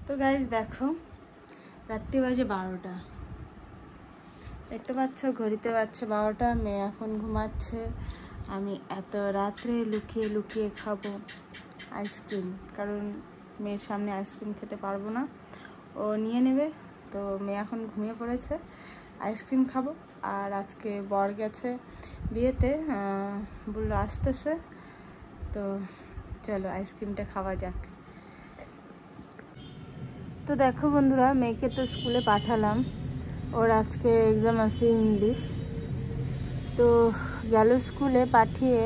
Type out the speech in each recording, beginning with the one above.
তো গাইজ দেখো রাত্রি বাজে 12টা, দেখতে পাচ্ছ ঘড়িতে বাজছে 12টা। মেয়ে এখন ঘুমাচ্ছে। আমি এত রাত্রে লুকিয়ে লুকিয়ে খাবো আইসক্রিম, কারণ মেয়ের সামনে আইসক্রিম খেতে পারবো না, ও নিয়ে নেবে। তো মেয়ে এখন ঘুমিয়ে পড়েছে, আইসক্রিম খাবো। আর আজকে বর গেছে বিয়েতে, বললো আসতেছে, তো চলো আইসক্রিমটা খাওয়া যাক। তো দেখো বন্ধুরা, মেয়েকে তো স্কুলে পাঠালাম, ওর আজকে এক্সাম আছে ইংলিশ। তো গেল স্কুলে পাঠিয়ে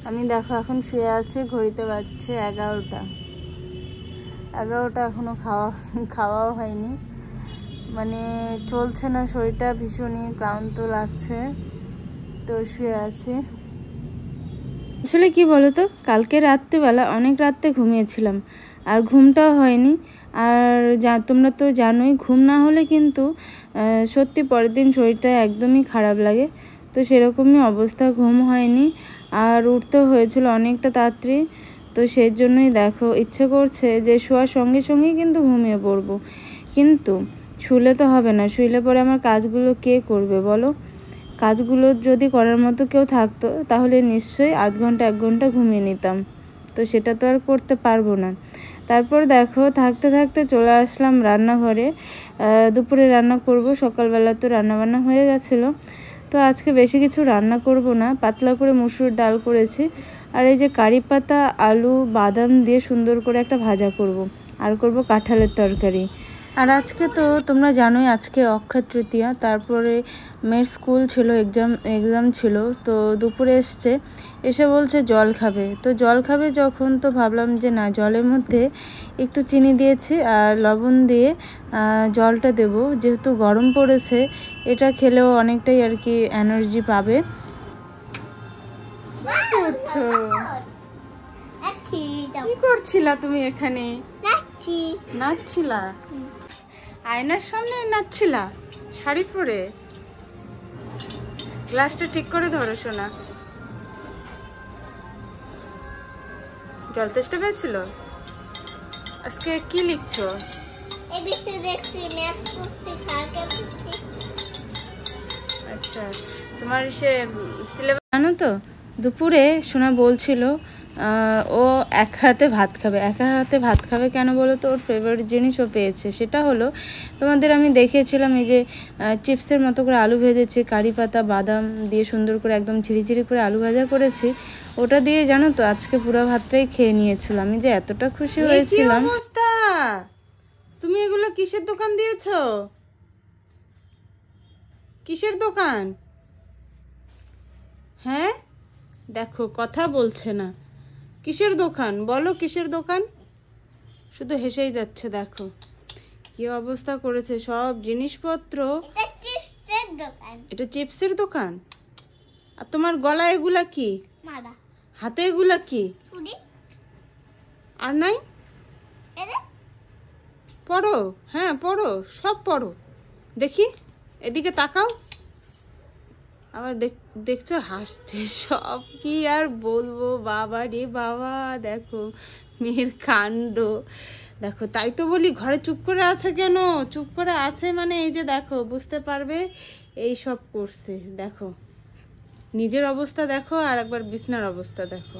আমি দেখো এখন শুয়ে আছি, ঘড়িতে বাজছে 11টা। এখনো খাওয়াও হয়নি, মানে চলছে না, শরীরটা ভীষণই ক্লান্ত লাগছে, তো শুয়ে আছি। আসলে কি বলতো, কালকে রাত্রিবেলা অনেক রাত্রে ঘুমিয়েছিলাম, আর ঘুমটাও হয়নি। আর তোমরা তো জানোই, ঘুম না হলে কিন্তু সত্যি পরের দিন শরীরটা একদমই খারাপ লাগে। তো সেরকমই অবস্থা, ঘুম হয়নি, আর উঠতে হয়েছিল অনেকটা তাড়াতাড়ি। তো সেই জন্যই দেখো ইচ্ছে করছে যে শোয়ার সঙ্গে সঙ্গেই কিন্তু ঘুমিয়ে পড়বো, কিন্তু শুলে তো হবে না, শুলে পরে আমার কাজগুলো কে করবে বলো? কাজগুলো যদি করার মতো কেউ থাকতো তাহলে নিশ্চয়ই আধ ঘন্টা 1 ঘন্টা ঘুমিয়ে নিতাম, তো সেটা তো আর করতে পারবো না। তারপর দেখো থাকতে থাকতে চলে আসলাম রান্নাঘরে, দুপুরে রান্না করব। সকালবেলা তো রান্নাবান্না হয়ে গেছিলো, তো আজকে বেশি কিছু রান্না করব না, পাতলা করে মুসুর ডাল করেছি, আর এই যে কারি পাতা, আলু, বাদাম দিয়ে সুন্দর করে একটা ভাজা করব, আর করব কাঁঠালের তরকারি। আর আজকে তো তোমরা জানোই আজকে অক্ষয় তৃতীয়া, তারপরে মেয়ের স্কুল ছিল, এক্সাম ছিল। তো দুপুরে এসে বলছে জল খাবে, তো জল খাবে যখন, তো ভাবলাম যে না, জলের মধ্যে একটু চিনি দিয়েছি আর লবণ দিয়ে জলটা দেব, যেহেতু গরম পড়েছে, এটা খেলেও অনেকটাই আর কি এনার্জি পাবে। কি করছিলা তুমি এখানে? নাচছিলা? আয়নার সামনে নাচছিলা শাড়ি পরে? গ্লাসটা ঠিক করে ধরো সোনা। জল তেষ্টা পেয়েছিল? আজকে কি লিখছো? আচ্ছা, তোমার সে সিলেবাস জানো তো? দুপুরে সোনা বলছিল ও এক হাতে ভাত খাবে কেন বলো তো? ওর ফেভারিট জিনিসও পেয়েছে, সেটা হলো, তোমাদের আমি দেখিয়েছিলাম এই যে চিপসের মতো করে আলু ভেজেছি, কারি পাতা, বাদাম দিয়ে সুন্দর করে একদম ঝিরিঝিরি করে আলু ভাজা করেছি, ওটা দিয়ে জানো তো আজকে পুরো ভাতটাই খেয়ে নিয়েছিল। আমি যে এতটা খুশি হয়েছিলাম। অবস্থা, তুমি এগুলো কিসের দোকান দিয়েছো? কিসের দোকান? হ্যাঁ দেখো কথা বলছে না, কিসের দোকান বলো, কিসের দোকান? শুধু হেসেই যাচ্ছে। দেখো কি অবস্থা করেছে সব জিনিসপত্র। এটা চিপসের দোকান। আর তোমার গলায় এগুলা কি? হাতে এগুলা কি? আর নাই? পড়ো, হ্যাঁ পড়ো, সব পড়ো। দেখি এদিকে তাকাও। আবার দেখছো হাসতে, সব কি আর বলবো, বাবা রে বাবা, দেখো মেয়ের কাণ্ড দেখো। তাই তো বলি ঘরে চুপ করে আছে কেন? চুপ করে আছে মানে এই যে দেখো, বুঝতে পারবে এই সব করছে। দেখো নিজের অবস্থা দেখো, আর একবার বিছনার অবস্থা দেখো।